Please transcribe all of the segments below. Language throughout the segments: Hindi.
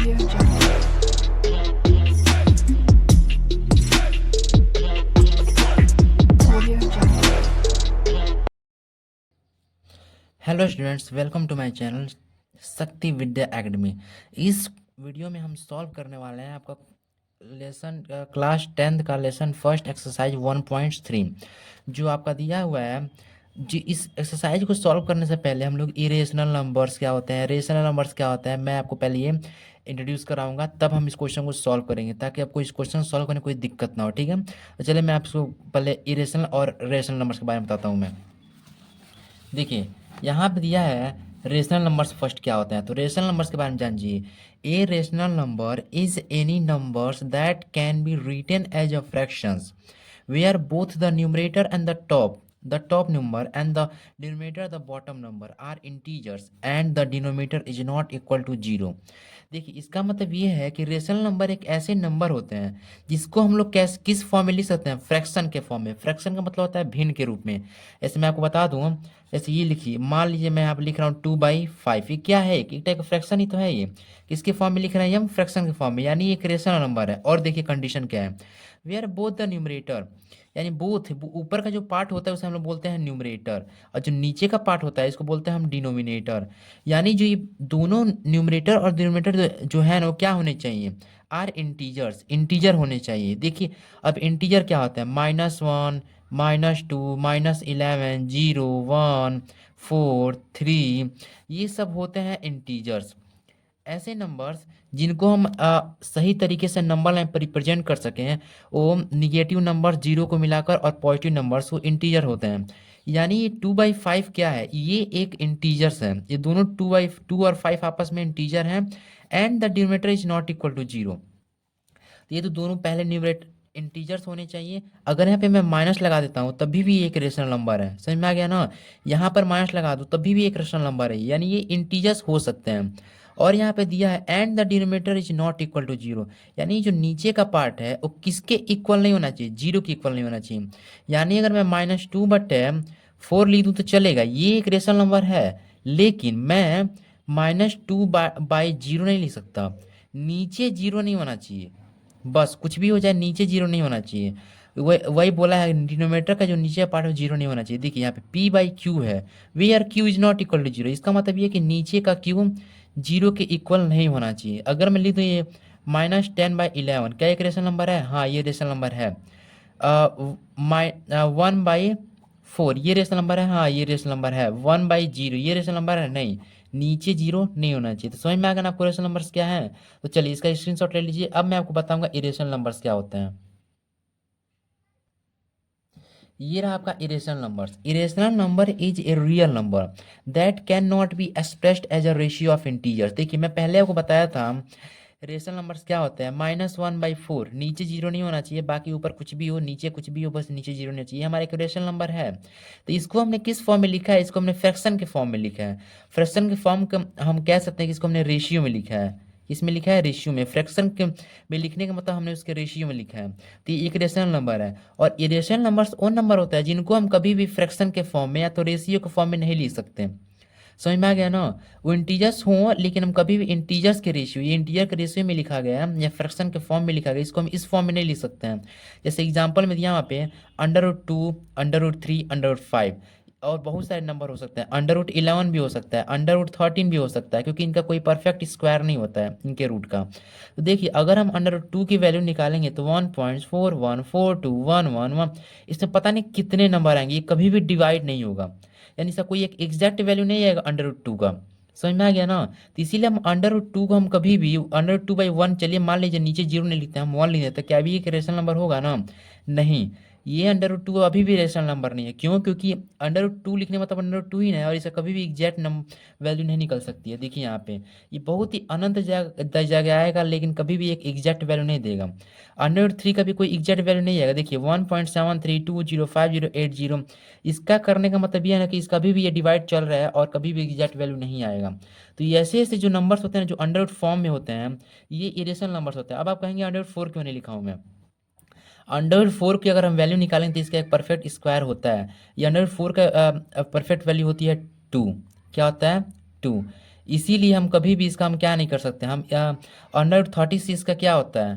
Audio Jungle. Audio Jungle. Hello students, welcome to my channel Shakti Vidya academy. इस वीडियो में हम सॉल्व करने वाले हैं आपका लेसन क्लास 10th का लेसन फर्स्ट एक्सरसाइज 1.3 जो आपका दिया हुआ है। जी, इस एक्सरसाइज को सॉल्व करने से पहले हम लोग इरेशनल नंबर्स क्या होते हैं, रेशनल नंबर्स क्या होते हैं, मैं आपको पहले ये इंट्रोड्यूस कराऊंगा, तब हम इस क्वेश्चन को सॉल्व करेंगे ताकि आपको इस क्वेश्चन सॉल्व करने में कोई दिक्कत ना हो। ठीक है, तो चलिए मैं आपको पहले इरेशनल और रेशनल नंबर्स के बारे में बताता हूँ। मैं देखिए, यहाँ पे दिया है रेशनल नंबर्स फर्स्ट क्या होते हैं, तो रेशनल नंबर्स के बारे में जानिए। A rational number is any numbers that can be written as a fractions where both the numerator and the top number and the denominator the bottom number are integers and the denominator is not equal to 0। देखिए, इसका मतलब ये है कि रेशनल नंबर एक ऐसे नंबर होते हैं जिसको हम लोग कैस किस फॉर्म में लिख सकते हैं, फ्रैक्शन के फॉर्म में। फ्रैक्शन का मतलब होता है भिन्न के रूप में। ऐसे मैं आपको बता दूं, जैसे ये लिखिए, मान लीजिए मैं यहाँ पे लिख रहा हूँ 2/5। ये क्या है? एक टाइप का फ्रैक्शन ही तो है। ये किसके फॉर्म में लिख रहे हैं हम? फ्रैक्शन के फॉर्म में, यानी एक रेशनल नंबर है। और देखिए कंडीशन क्या है, वेयर बोथ द न्यूमरेटर, यानी बोथ ऊपर का जो पार्ट होता है उसे हम लोग बोलते हैं न्यूमरेटर, और जो नीचे का पार्ट होता है इसको बोलते हैं हम डिनोमिनेटर। यानी जो ये दोनों न्यूमरेटर और डिनोमिनेटर जो है ना, वो क्या होने चाहिए? आर इंटीजर्स, इंटीजर होने चाहिए। देखिए, अब इंटीजर क्या होता है? -1, -2, -11, 0, 1, 4, 3, ये सब होते हैं इंटीजर्स। ऐसे नंबर्स जिनको हम सही तरीके से नंबर लाइन पर रिप्रेजेंट कर सकें, वो निगेटिव नंबर जीरो को मिलाकर और पॉजिटिव नंबर्स वो इंटीजर होते हैं। यानी ये 2/5 क्या है? ये एक इंटीजर्स है। ये दोनों 2 और 5 आपस में इंटीजर हैं। And the denominator is not equal to 0। तो ये तो दोनों पहले न्यूमरेटर इंटीजर्स होने चाहिए। अगर यहाँ पे मैं माइनस लगा देता हूँ तभी भी एक रेशनल नंबर है। समझ में आ गया ना? यहाँ पर माइनस लगा दूँ तभी भी एक रेशनल नंबर है, यानी ये इंटीजर्स हो सकते हैं। और यहाँ पे दिया है and the denominator is not equal to 0, यानी जो नीचे का पार्ट है वो किसके इक्वल नहीं होना चाहिए? 0 के इक्वल नहीं होना चाहिए। यानी अगर मैं -2/4 लिख दूँ तो चलेगा, ये एक रेशनल नंबर है। लेकिन मैं -2/0 नहीं लिख सकता। नीचे 0 नहीं होना चाहिए। बस कुछ भी हो जाए, नीचे 0 नहीं होना चाहिए। वही बोला है, डिनोमिनेटर का जो नीचे पार्ट है 0 नहीं होना चाहिए। देखिए यहाँ पे p/q है, where q is not equal to 0। इसका मतलब ये कि नीचे का q 0 के इक्वल नहीं होना चाहिए। अगर मैं लिख दूँ ये -10/11, क्या एक रेशनल नंबर है? हाँ, ये रेशनल नंबर है। 1/4 ये रेशनल नंबर है? हाँ, ये रेशनल नंबर है। 1/0 ये रेशनल नंबर है? नहीं, नीचे 0 नहीं होना चाहिए। तो समझ में आ गया ना आपको रेशनल नंबर्स क्या है? तो चलिए इसका स्क्रीनशॉट ले लीजिए। अब मैं आपको बताऊंगा इरेशनल नंबर्स क्या होते हैं। ये रहा आपका irrational numbers. Irrational number is a real number that can not be expressed as a ratio of integers. देखिए, मैं पहले आपको बताया था रेशनल नंबर्स क्या होते हैं। -1/4 नीचे 0 नहीं होना चाहिए, बाकी ऊपर कुछ भी हो, नीचे कुछ भी हो, बस नीचे 0 नहीं होना चाहिए। हमारा एक रेशनल नंबर है। तो इसको हमने किस फॉर्म में लिखा है? इसको हमने फ्रैक्शन के फॉर्म में लिखा है। फ्रैक्शन के फॉर्म का हम कह सकते हैं कि इसको हमने रेशियो में लिखा है। इसमें लिखा है रेशियो में। फ्रैक्शन के में लिखने का मतलब हमने उसके रेशियो में लिखा है। तो ये एक रेशनल नंबर है। और इरेशनल नंबर्स वो नंबर होता है जिनको हम कभी भी फ्रैक्शन के फॉर्म में या तो रेशियो के फॉर्म में नहीं लिख सकते। समझ में आ गया ना? वो इंटीजर्स हों लेकिन हम कभी भी इंटीजर्स के रेशियो, ये इंटीजर के रेशियो में लिखा गया है या फ्रैक्शन के फॉर्म में लिखा गया, इसको हम इस फॉर्म में नहीं लिख सकते हैं। जैसे एग्जांपल में दिया वहाँ पे √2, √3, √5, और बहुत सारे नंबर हो सकते हैं। √11 भी हो सकता है, √13 भी हो सकता है, क्योंकि इनका कोई परफेक्ट स्क्वायर नहीं होता है इनके रूट का। तो देखिए, अगर हम √2 की वैल्यू निकालेंगे तो 1.41421111, इसमें पता नहीं कितने नंबर आएंगे, ये कभी भी डिवाइड नहीं होगा। यानी इसका कोई एक एग्जैक्ट वैल्यू नहीं आएगा √2 का। समझ में आ गया ना? तो इसीलिए हम √2 को हम कभी भी √2/1, चलिए मान लीजिए नीचे 0 नहीं लिखते, हम 1 लिख देते, क्या भी एक रेशनल नंबर होगा ना? नहीं, ये √2 अभी भी रेशनल नंबर नहीं है। क्यों? क्योंकि √2 लिखने मतलब √2 ही है, और इसका कभी भी एग्जैक्ट वैल्यू नहीं निकल सकती है। देखिए यहाँ पे ये बहुत ही अनंत जगह आएगा, लेकिन कभी भी एक एग्जैक्ट वैल्यू नहीं देगा। √3 का भी कोई एग्जैक्ट वैल्यू नहीं आएगा। देखिए 1.73205080, इसका करने का मतलब ये है ना कि इसका भी ये डिवाइड चल रहा है और कभी भी एग्जैक्ट वैल्यू नहीं आएगा। तो ये ऐसे ऐसे जो नंबर्स होते हैं जो अंडर रूट फॉर्म में होते हैं, ये इरेशनल नंबर्स होते हैं। अब आप कहेंगे √4 क्यों नहीं लिखा हूँ मैं? √4 की अगर हम वैल्यू निकालेंगे तो इसका एक परफेक्ट स्क्वायर होता है। ये √4 का परफेक्ट वैल्यू होती है 2। क्या होता है? 2। इसीलिए हम कभी भी इसका हम क्या नहीं कर सकते, हम अंडर 36 का क्या होता है,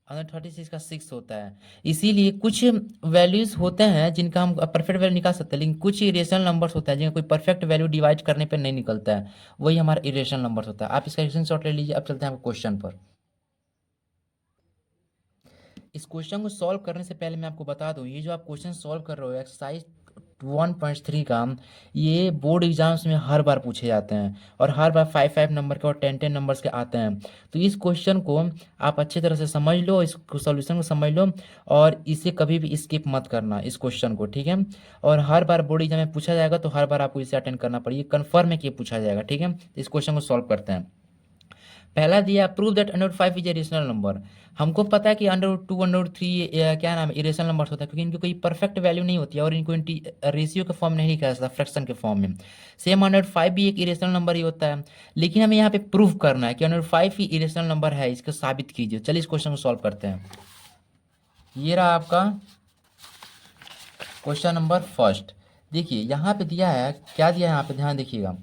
अंडर 36 का 6 होता है। इसीलिए कुछ वैल्यूज होते हैं जिनका हम परफेक्ट वैल्यू निकाल सकते हैं, लेकिन कुछ इरेशनल नंबर्स होता है जिनका कोई परफेक्ट वैल्यू डिवाइड करने पर नहीं निकलता है, वही हमारा इरेशनल नंबर्स होता है। आप इसका स्क्रीन शॉट ले लीजिए। अब चलते हैं क्वेश्चन पर। इस क्वेश्चन को सॉल्व करने से पहले मैं आपको बता दूं, ये जो आप क्वेश्चन सॉल्व कर रहे हो एक्सरसाइज 1.3 का, ये बोर्ड एग्जाम्स में हर बार पूछे जाते हैं और हर बार 5-5 नंबर के और 10-10 नंबर्स के आते हैं। तो इस क्वेश्चन को आप अच्छी तरह से समझ लो, इस सॉल्यूशन को समझ लो और इसे कभी भी स्किप मत करना इस क्वेश्चन को, ठीक है। और हर बार बोर्ड एग्जाम में पूछा जाएगा, तो हर बार आपको इसे अटेंड करना पड़ेगा, कन्फर्म है कि ये पूछा जाएगा, ठीक है। इस क्वेश्चन को सॉल्व करते हैं। पहला दिया prove that under 5 is a rational number. हमको पता है कि अंडर 2 अंडर 3 क्या नाम है, इरेशनल नंबर्स होता है, क्योंकि इनकी कोई परफेक्ट वैल्यू नहीं होती है और इनको रेशियो के फॉर्म में नहीं लिखा जा सकता, फ्रैक्शन के फॉर्म में। सेम अंडर 5 भी एक इरेशनल नंबर ही होता है, लेकिन हमें यहाँ पे प्रूव करना है कि अंडर 5 ही इरेशनल नंबर है, इसको साबित कीजिए। चलिए इस क्वेश्चन को सॉल्व करते हैं। ये रहा आपका क्वेश्चन नंबर फर्स्ट। देखिए यहाँ पे दिया है, क्या दिया है यहाँ पे, ध्यान देखिएगा।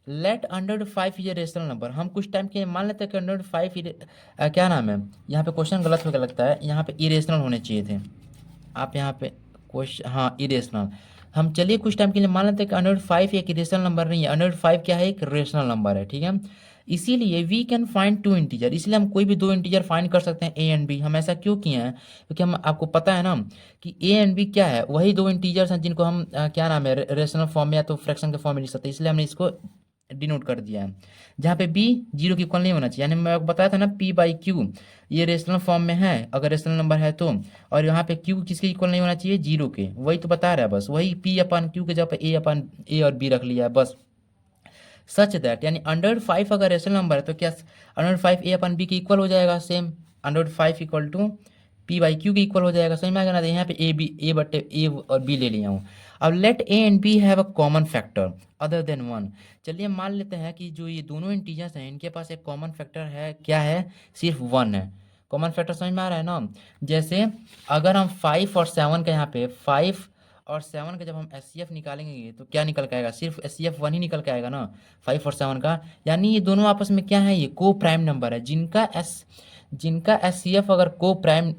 Let under 5 is a rational number. हम कुछ टाइम के लिए मान लेते हैं कि अंडर 5 क्या नाम है, यहाँ पे क्वेश्चन गलत होकर लगता है, यहाँ पे इरेशनल होने चाहिए थे। आप यहाँ पे क्वेश्चन, हाँ इरेशनल। हम चलिए कुछ टाइम के लिए मान लेते हैं कि अंडर 5 एक इरेशनल नंबर नहीं है, अंडर 5 क्या है, एक रेशनल नंबर है, ठीक है। इसीलिए we can find two integer, इसलिए हम कोई भी दो इंटीजर फाइंड कर सकते हैं, ए एंड बी। हम ऐसा क्यों किए हैं, क्योंकि हम आपको पता है ना कि ए एंड बी क्या है, वही दो इंटीजर्स हैं जिनको हम क्या नाम है, रेशनल फॉर्म में या तो फ्रैक्शन के फॉर्म में लिख सकते हैं, इसलिए हमने इसको डिनोट कर दिया है। जहाँ पे बी जीरो की इक्वल नहीं होना चाहिए, यानी मैं आपको बताया था ना पी बाई क्यू, ये रेशनल फॉर्म में है अगर रेशनल नंबर है तो, और यहाँ पे क्यू किसके इक्वल नहीं होना चाहिए, जीरो के, वही तो बता रहा है बस, वही पी अपन क्यू के जगह पे ए अपन ए और बी रख लिया है बस। सच दैट यानी अंडर 5 अगर रेशनल नंबर है तो क्या अंडर 5 ए अपन बी के इक्वल हो जाएगा, same under 5 equal to p by q के इक्वल हो जाएगा, समझ में आ गया ना। यहाँ पे ए बी ए बटे ए और बी ले लिया हूँ। अब let a and b have a common factor other than 1। चलिए मान लेते हैं कि जो ये दोनों इंटीजर्स हैं इनके पास एक कॉमन फैक्टर है, क्या है, सिर्फ 1 है। कॉमन फैक्टर समझ में आ रहा है ना। जैसे अगर हम 5 और 7 का, यहाँ पे 5 और 7 का जब हम एस सी एफ निकालेंगे तो क्या निकल के आएगा, सिर्फ एस सी एफ 1 ही निकल के आएगा ना 5 और 7 का। यानी ये दोनों आपस में क्या है, ये को प्राइम नंबर है, जिनका एस सी एफ अगर को प्राइम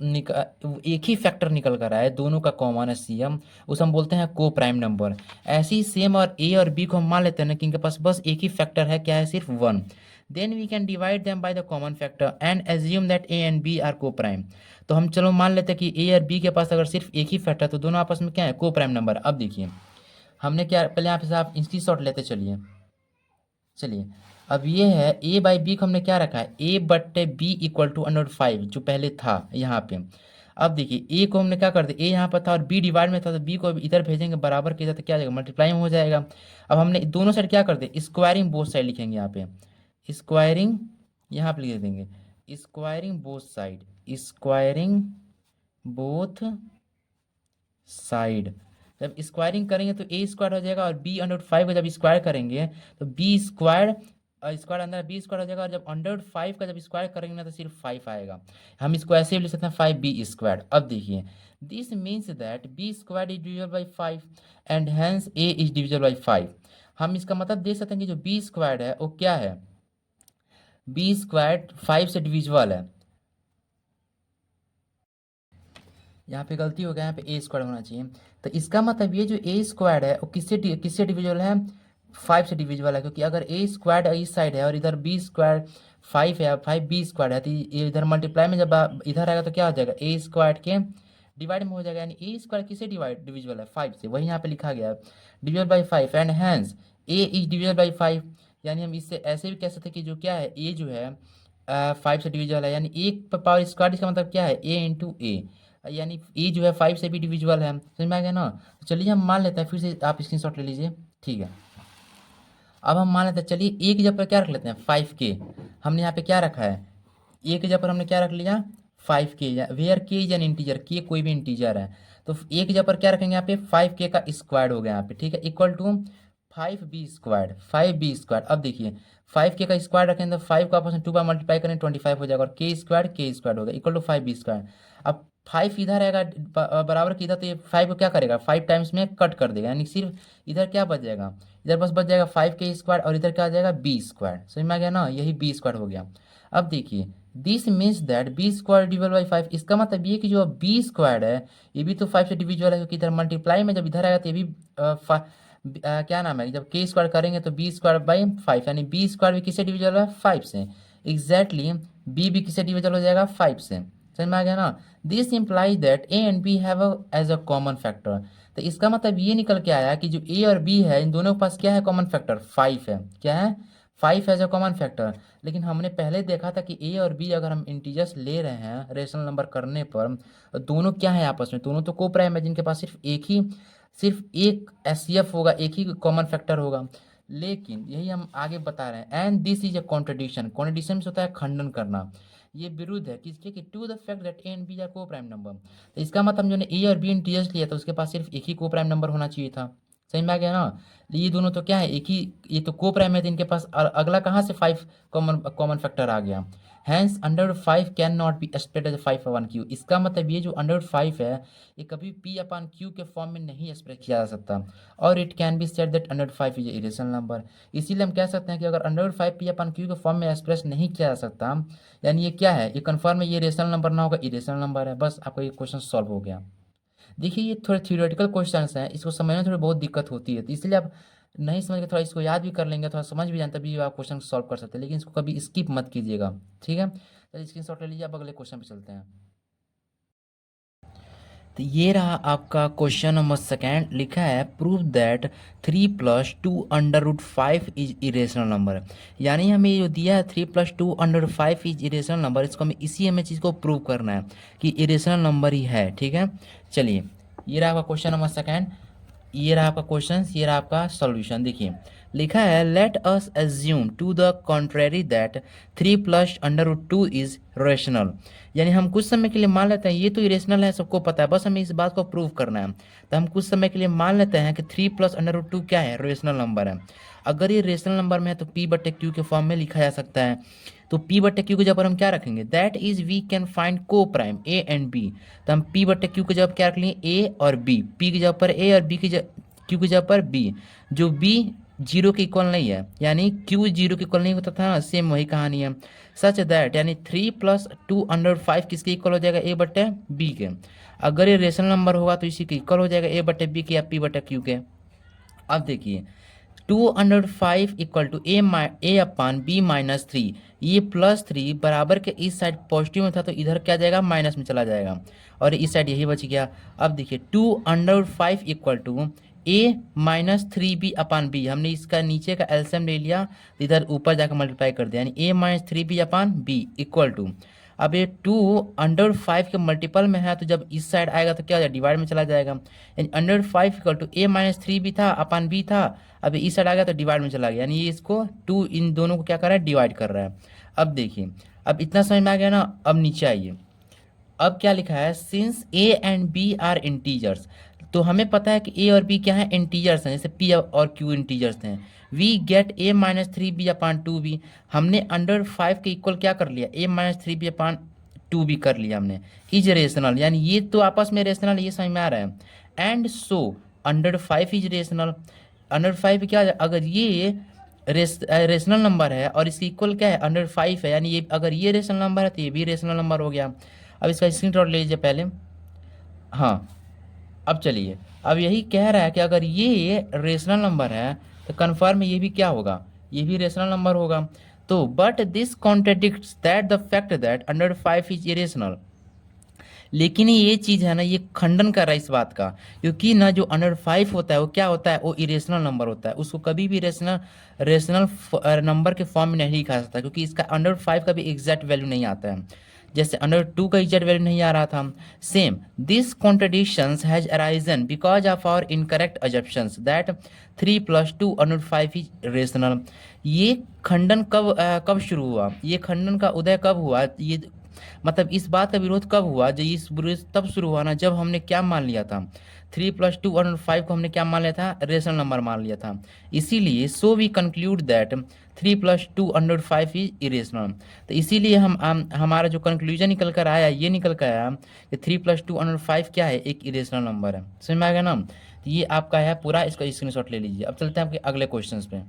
एक ही फैक्टर निकल कर आया है, दोनों का कॉमन एस सी एम, उसे हम बोलते हैं को प्राइम नंबर। ऐसे ही सेम और ए और बी को हम मान लेते हैं ना कि इनके पास बस एक ही फैक्टर है, क्या है, सिर्फ 1। Then we can divide them by the common factor and assume that a and b are coprime. तो हम चलो मान लेते हैं कि ए और बी के पास अगर सिर्फ एक ही फैक्टर है तो दोनों आपस में क्या है, को प्राइम नंबर। अब देखिए हमने क्या, पहले यहाँ पे आप स्क्रीन शॉट लेते चलिए। चलिए अब ये है ए बाई बी को हमने क्या रखा है, ए बट्टे बी इक्वल टू अंडर 5 जो पहले था यहाँ पे। अब देखिए ए को हमने क्या कर दिया, ए यहाँ पर था और बी डिवाइड में था, तो बी को इधर भेजेंगे बराबर किया तो क्या आ जाएगा, मल्टीप्लाई में हो जाएगा। अब हमने दोनों साइड क्या कर दिया, स्क्वायरिंग बोथ साइड लिखेंगे यहाँ पे, स्क्वायरिंग यहाँ पे लिख देंगे, squaring both side, squaring both side. जब स्क्वायरिंग करेंगे तो ए स्क्वायर हो जाएगा और बी अंडर 5 का जब स्क्वायर करेंगे तो बी स्क्वायर, स्क्वायर अंदर बी स्क्वायर हो जाएगा, और जब अंडर 5 का जब स्क्वायर करेंगे ना तो सिर्फ 5 आएगा। हम इसको ऐसे भी लिख सकते हैं 5b स्क्वायर। अब देखिए this means that b square is divisible by 5 and hence a is divisible by 5। हम इसका मतलब देख सकते हैं कि जो बी स्क्वायर है वो क्या है, बी स्क्वायर 5 से डिविजिबल है। यहाँ पे गलती हो गया, यहाँ पे ए स्क्वायर होना चाहिए। तो इसका मतलब ये जो ए स्क्वायर है वो किससे डिविजिबल है, 5 से डिविजिबल है, क्योंकि अगर ए स्क्वायर इस साइड है और इधर बी स्क्वायर 5 है, 5b स्क्वायर है, तो ये इधर मल्टीप्लाई में जब इधर आएगा तो क्या हो जाएगा, ए स्क्वायर के डिवाइड में हो जाएगा। यानी ए स्क्वायर किससे डिविजिबल है, 5 से, वही यहाँ पे लिखा गया है divisible by 5 and hence a is divisible by 5। यानी हम इससे ऐसे भी कह सकते हैं कि जो क्या है, ए जो है 5 से डिविजिबल है, यानी एक पावर स्क्वायर, इसका मतलब क्या है, ए इंटू ए, यानी ए जो है 5 से भी डिविजिबल है, समझ में आ गया ना। तो चलिए हम मान लेते हैं, फिर से आप स्क्रीनशॉट ले लीजिए, ठीक है। अब हम मान लेते हैं, चलिए ए की जगह पर क्या रख लेते हैं, 5k। हमने यहाँ पे क्या रखा है, ए की जगह पर हमने क्या रख लिया, 5k, वेयर के इज एन इंटीजर, के कोई भी इंटीजर है, तो ए की जगह पर क्या रखेंगे यहाँ पे 5k का स्क्वायर हो गया यहाँ पे, ठीक है, इक्वल टू 5b स्क्वायर। अब देखिए 5 के का स्क्वायर रखें तो 5 को आपस में 2 बार मल्टीप्लाई करें 25 हो जाएगा, और के स्क्वायर होगा इक्वल टू 5b स्क्वायर। अब 5 इधर आएगा बराबर की इधर, तो ये 5 को क्या करेगा 5 टाइम्स में कट कर देगा, यानी सिर्फ इधर क्या बच जाएगा, इधर बस बच जाएगा 5 के स्क्वायर, और इधर क्या आ जाएगा b स्क्वायर। समझ में आ गया ना, यही b स्क्वायर हो गया। अब देखिए this means that b square divide by 5, इसका मतलब ये कि जो b स्क्वायर है ये भी तो 5 से डिविजिबल है, क्योंकि इधर मल्टीप्लाई में जब इधर आएगा तो ये भी क्या नाम है, जब के स्क्वायर करेंगे तो b स्क्वायर बाई 5, यानी b स्क्वायर भी किससे डिविजिबल है 5 से। एग्जैक्टली b भी किससे डिविजिबल हो जाएगा 5 से। समझ में आ गया ना। This implies that a and b have as a common factor, तो इसका मतलब ये निकल के आया कि जो a और b है इन दोनों के पास क्या है कॉमन फैक्टर 5 है। क्या है 5 एज अ कॉमन फैक्टर। लेकिन हमने पहले देखा था कि a और b अगर हम इंटीजर्स ले रहे हैं रेशनल नंबर करने पर, दोनों क्या है आपस में, दोनों तो कोप्राइम है, जिनके पास सिर्फ एक एससीएफ होगा, एक ही कॉमन फैक्टर होगा। लेकिन यही हम आगे बता रहे हैं, and this is a contradiction. Contradiction से होता है खंडन करना, ये विरुद्ध है किसके, कि to the fact that a and b are coprime number. तो इसका मतलब जो ने ए और बी इंटीजर्स लिया था उसके पास सिर्फ एक ही को प्राइम नंबर होना चाहिए था। समझ में आ गया ना। ये दोनों तो क्या है एक ही, ये तो को प्राइम है, तो इनके पास अगला कहाँ से 5 कॉमन फैक्टर आ गया। Hence under 5 can not be express as 5 upon q. इसका मतलब ये जो अंडर 5 है ये कभी p अपॉन क्यू के फॉर्म में नहीं एक्सप्रेस किया जा सकता, और it can be said that under 5 is irrational number. इसीलिए हम कह सकते हैं कि अगर अंडर 5 p अपॉन क्यू के फॉर्म में एक्सप्रेस नहीं किया जा सकता, यानी ये क्या है, ये कन्फर्म है ये रेशनल नंबर ना होगा, इरेशनल नंबर है। बस आपका ये क्वेश्चन सॉल्व हो गया। देखिए ये थोड़े थ्योरेटिकल क्वेश्चंस हैं, इसको समझने में थोड़ी बहुत दिक्कत होती है, तो इसलिए आप नहीं समझ के थोड़ा इसको याद भी कर लेंगे, थोड़ा समझ भी जाए तभी आप क्वेश्चन सॉल्व कर सकते हैं, लेकिन इसको कभी स्किप मत कीजिएगा। ठीक है, तो स्क्रीनशॉट ले लीजिए, आप अगले क्वेश्चन पे चलते हैं। तो ये रहा आपका क्वेश्चन नंबर सेकेंड, लिखा है prove that 3 + 2 under root 5 is irrational number. यानी हमें जो दिया है 3 + 2 अंडर 5 इज इरेशनल नंबर, इसको हमें इसी हमें चीज़ को प्रूव करना है कि इरेशनल नंबर ही है। ठीक है, चलिए ये रहा आपका क्वेश्चन नंबर सेकेंड, ये रहा आपका क्वेश्चन, ये रहा आपका सॉल्यूशन। देखिए लिखा है let us assume to the contrary that 3 + under root 2 is rational. यानी हम कुछ समय के लिए मान लेते हैं ये तो इरेशनल है, सबको पता है, बस हमें इस बात को प्रूव करना है। तो हम कुछ समय के लिए मान लेते हैं कि 3 + अंडर रूट 2 क्या है, रेशनल नंबर है। अगर ये रेशनल नंबर में है तो p/q के फॉर्म में लिखा जा सकता है। तो p/q की जगह पर हम क्या रखेंगे, that is we can find coprime a and b। तो हम p/q की जगह क्या रख लिए a और b, p की जगह पर a और b की q की जगह पर b। जो b 0 के इक्वल नहीं है, यानी q 0 के इक्वल नहीं होता था, सेम वही कहानी है। सच दैट यानी 3 + 2 अंडर 5 किसके इक्वल हो जाएगा, a/b के। अगर ये रेशनल नंबर होगा तो इसी के इक्वल हो जाएगा a/b के या p/q के। अब देखिए 2 under 5 equal to a upon b minus 3, ये +3 बराबर के इस साइड पॉजिटिव में था तो इधर क्या जाएगा माइनस में चला जाएगा, और इस साइड यही बच गया। अब देखिए 2 under 5 equal to a minus 3b upon b, हमने इसका नीचे का एलसीएम ले लिया, इधर ऊपर जाकर मल्टीप्लाई कर दिया, यानी a minus 3b upon b equal to, अब ये 2 अंडर 5 के मल्टीपल में है तो जब इस साइड आएगा तो क्या हो जाएगा डिवाइड में चला जाएगा, यानी under 5 equal to a minus 3b था अपॉन b था, अब इस साइड आ गया तो डिवाइड में चला गया, यानी ये इसको 2 इन दोनों को क्या कर रहा है डिवाइड कर रहा है। अब देखिए अब इतना समझ में आ गया ना। अब नीचे आइए, अब क्या लिखा है, since a and b are integers, तो हमें पता है कि a और b क्या है इंटीजर्स हैं, जैसे p और q इंटीजर्स हैं। We get a minus 3b upon 2b, हमने अंडर 5 के इक्वल क्या कर लिया a minus 3b upon 2b कर लिया हमने, इज रेशनल, यानी ये तो आपस में रेशनल, ये समझ में आ रहा है। And so under 5 is rational, under 5 क्या है, अगर ये रेशनल नंबर है और इसकी इक्वल क्या है अंडर 5 है, यानी ये अगर ये रेशनल नंबर है तो ये भी रेशनल नंबर हो गया। अब इसका स्क्रीनशॉट ले लीजिए पहले। हाँ अब चलिए, अब यही कह रहा है कि अगर ये रेशनल नंबर है तो कन्फर्म ये भी क्या होगा, ये भी रेशनल नंबर होगा। तो but this contradicts that the fact that under 5 is irrational, लेकिन ये चीज़ है ना ये खंडन कर रहा है इस बात का, क्योंकि ना जो अंडर 5 होता है वो क्या होता है, वो इरेशनल नंबर होता है, उसको कभी भी रेशनल नंबर के फॉर्म में नहीं लिखा जा सकता, क्योंकि इसका अंडर 5 का भी एग्जैक्ट वैल्यू नहीं आता है, जैसे अंडर 2 का एग्जैक्ट वैल्यू नहीं आ रहा था। Same this contradictions has arisen because of our incorrect assumptions that 3 + 2 under 5 is rational. ये खंडन कब शुरू हुआ, ये खंडन का उदय कब हुआ, ये मतलब इस बात का विरोध कब हुआ, जो इस विरोध तब शुरू हुआ ना जब हमने क्या मान लिया था, 3+2 और 5 को हमने क्या मान लिया था, रेशनल नंबर मान लिया था। इसीलिए so we conclude that 3+2 is irrational. तो इसीलिए हमारा जो कंक्लूजन निकल कर आया, ये निकल कर आया कि 3+2 क्या है, एक इरेशनल नंबर है। समझ में आ गया ना। तो ये आपका है पूरा, इसका स्क्रीनशॉट ले लीजिए। अब चलते हैं आपके अगले क्वेश्चन पे।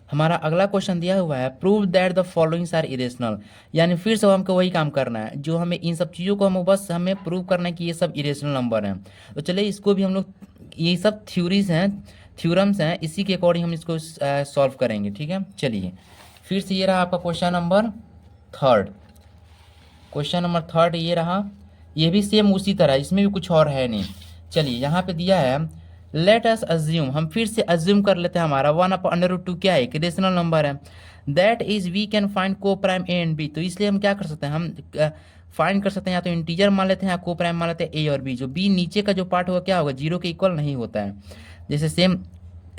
हमारा अगला क्वेश्चन दिया हुआ है, prove that the followings are irrational. यानी फिर से हमको वही काम करना है, जो हमें इन सब चीज़ों को हम बस हमें प्रूव करना है कि ये सब इरेशनल नंबर हैं। तो चलिए इसको भी हम लोग, ये सब थ्योरीज हैं, थ्योरम्स हैं, इसी के अकॉर्डिंग हम इसको सॉल्व करेंगे। ठीक है, चलिए फिर से ये रहा आपका question number third. Question number third ये रहा, ये भी सेम उसी तरह, इसमें भी कुछ और है नहीं। चलिए यहाँ पे दिया है, लेट अस अज्यूम, हम फिर से अज्यूम कर लेते हैं हमारा 1/√2 क्या है, एक रेशनल नंबर है। That is we can find coprime a and b. तो इसलिए हम क्या कर सकते हैं, हम फाइंड कर सकते हैं, या तो इंटीजर मान लेते हैं या को प्राइम मान लेते हैं ए और बी। जो बी नीचे का जो पार्ट होगा क्या होगा, जीरो के इक्वल नहीं होता है, जैसे सेम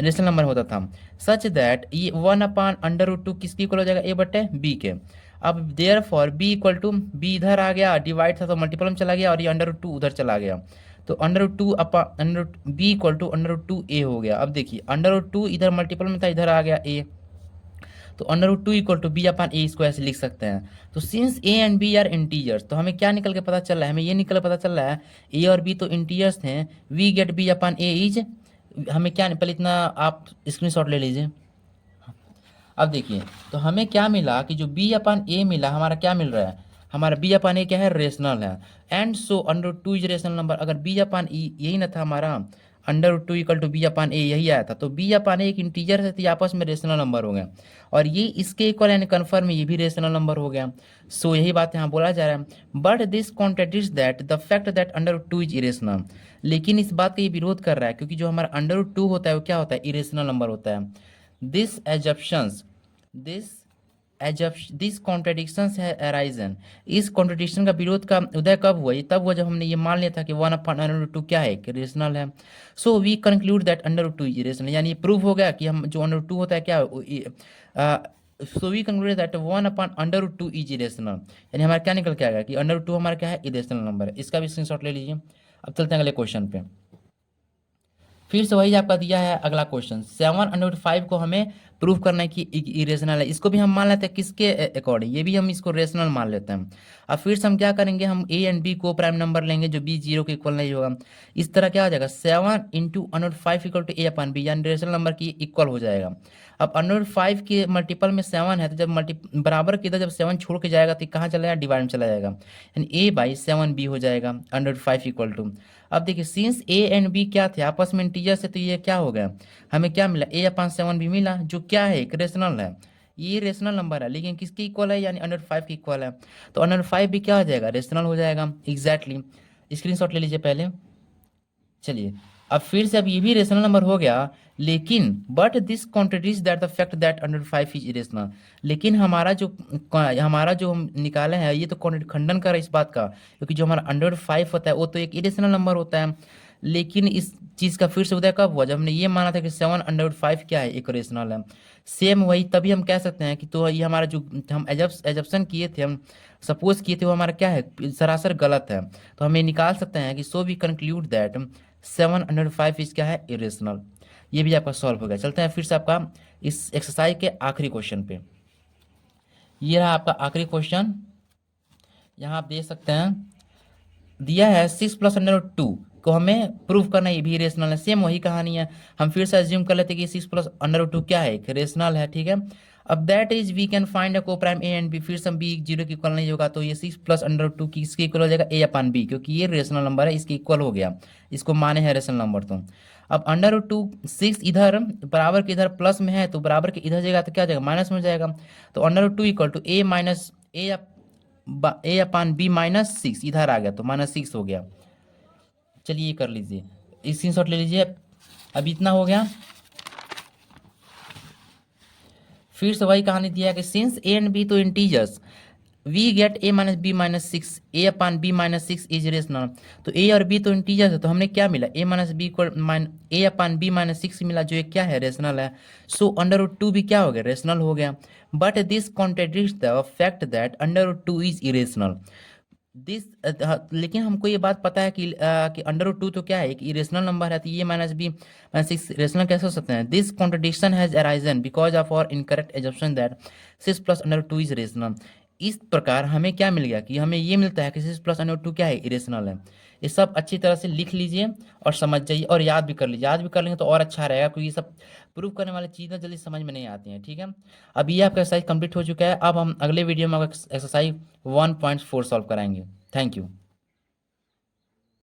रेशनल नंबर होता था। सच दैट ये 1/√2 किसकी इक्वल हो जाएगा, ए बटे बी के। अब therefore B equal to, B इधर आ गया, डिवाइड था तो मल्टीपल में चला गया, और ये √2 उधर चला गया, तो √2 अपॉन बी इक्वल टू √2 ए हो गया। अब देखिए √2 इधर मल्टीपल में था, इधर आ गया ए, तो √2 equal to b upon a, इसको ऐसे लिख सकते हैं। तो since a and b are integers, तो हमें क्या निकल के पता चल रहा है, हमें ये निकल के पता चल रहा है ए और बी तो इंटीजर्स थे, we get b upon a is, हमें क्या, पहले इतना आप स्क्रीनशॉट ले लीजिए। अब देखिए तो हमें क्या मिला कि जो बी अपॉन ए मिला, हमारा क्या मिल रहा है, हमारा बी अपॉन ए क्या है, रेशनल है। And so √2 is rational number. अगर बी अपॉन ई यही ना था हमारा, √2 इक्वल टू बी अपॉन ए यही आया था, तो बी अपॉन ए एक इंटीजर है, तो ये आपस में रेशनल नंबर हो गया, और ये इसके इक्वल यानी कन्फर्म ये भी रेशनल नंबर हो गया। सो यही बात यहाँ बोला जा रहा है। But this contradicts that the fact that √2 is irrational. लेकिन इस बात का ये विरोध कर रहा है, क्योंकि जो हमारा √2 होता है वो क्या होता है, इरेशनल नंबर होता है। दिस एजप्शंस, दिस कॉन्ट्रडिक्शंस है अराइजन। इस कॉन्ट्रडिक्शन का विरोध का उदय कब हुआ, ये तब हुआ जब हमने ये मान लिया था कि 1/√2 क्या है, कि रेशनल है। So we conclude that √2 is rational, यानी ये प्रूव हो गया कि हम जो √2 होता है क्या, so we conclude that 1/√2 is rational, यानी हमारा क्या निकल के आएगा कि √2 हमारा क्या है, इरेशनल नंबर है। इसका भी स्क्रीनशॉट ले लीजिए। अब चलते हैं अगले क्वेश्चन पे। फिर से वही आपका दिया है अगला क्वेश्चन, 7/5 को हमें प्रूव करना है कि इरेशनल है। इसको भी हम मान लेते हैं किसके अकॉर्डिंग, ये भी हम इसको रेशनल मान लेते हैं। अब फिर से हम क्या करेंगे, हम ए एंड बी को प्राइम नंबर लेंगे, जो बी जीरो के इक्वल नहीं होगा। इस तरह क्या हो जाएगा, 7 × 5 = a/b, यानी रेशनल नंबर की इक्वल हो जाएगा। अब √5 के मल्टीपल में 7 है, तो जब बराबर के इधर जब 7 छोड़ के जाएगा तो कहाँ चला जाएगा, डिवाइड में चला जाएगा, यानी a/7b हो जाएगा √5 इक्वल टू। अब देखिए सिंस ए एंड बी क्या थे, आपस में इंटीजर से, तो ये क्या हो गया, हमें क्या मिला, a/7b मिला, जो क्या है, एक रेशनल है। ये रेशनल नंबर है, लेकिन किसके इक्वल है, यानी √5 के इक्वल है, तो √5 भी क्या हो जाएगा, रेशनल हो जाएगा। एग्जैक्टली स्क्रीनशॉट ले लीजिए पहले। चलिए अब फिर से, अब ये भी रेशनल नंबर हो गया, लेकिन but this contradicts that the fact that √5 is irrational. लेकिन हमारा जो हम निकाले हैं, ये तो खंडन कर रहा है इस बात का, क्योंकि जो हमारा √5 होता है वो तो एक इरेशनल नंबर होता है। लेकिन इस चीज़ का फिर से उदय कब हुआ, जब हमने ये माना था कि 7/5 क्या है, एक रेशनल है। सेम वही तभी हम कह सकते हैं कि तो ये हमारा जो हम एजप्शन किए थे, हम सपोज किए थे, वो हमारा क्या है, सरासर गलत है। तो हमें निकाल सकते हैं कि so we conclude that 7/5 is क्या है, इरेशनल। ये भी आपका सॉल्व हो गया। चलते हैं फिर से आपका इस एक्सरसाइज के आखिरी क्वेश्चन पे। ये रहा आपका आखिरी क्वेश्चन, यहाँ आप देख सकते हैं दिया है 6 + √2 को हमें प्रूव करना, ये भी रेशनल है। सेम वही कहानी है, हम फिर से अज्यूम कर लेते हैं कि 6 + √2 क्या है, एक रेशनल है। ठीक है, अब that is we can find a coprime a and B, फिर से हम बी जीरो की इक्वल नहीं होगा, तो ये 6 + √2 की इसके इक्वल हो जाएगा a/b, क्योंकि ये रेशनल नंबर है, इसके इक्वल हो गया, इसको माने हैं रेशनल नंबर। तो अब √2 6 इधर बराबर के इधर प्लस में है, तो बराबर के इधर जाएगा तो क्या हो जाएगा, माइनस में हो जाएगा, तो √2 = a/b - 6 इधर आ गया, तो -6 हो गया। चलिए ये कर लीजिए, स्क्रीनशॉट ले लीजिए। अब इतना हो गया। फिर से वही कहानी दिया है कि सिंस ए एंड बी तो integers, we get a minus b minus six, a upon b minus six is rational. तो a और b तो इंटीजर्स है, तो हमने क्या मिला, a minus b equal a upon b minus six मिला, जो ये क्या है, रेशनल है। सो अंडर रूट टू भी क्या हो गया, रेशनल हो गया। But this contradicts the fact that under root two is irrational. This लेकिन हमको ये बात पता है कि अंडर रूट टू तो क्या है, एक इरेशनल नंबर है, तो ये minus b minus six rational कैसे हो सकते हैं। This contradiction has arisen because of our incorrect assumption that six plus under two is rational. इस प्रकार हमें क्या मिल गया कि हमें ये मिलता है कि सिक्स प्लस अंडर टू क्या है, इरेशनल है। ये सब अच्छी तरह से लिख लीजिए और समझ जाइए और याद भी कर लीजिए, याद भी कर लेंगे तो और अच्छा रहेगा, क्योंकि ये सब प्रूव करने वाली चीज़ें जल्दी समझ में नहीं आती हैं, ठीक है। अब ये आपका एक्सरसाइज कंप्लीट हो चुका है, अब हम अगले वीडियो में एक्सरसाइज 1.4 सॉल्व कराएंगे। Thank you.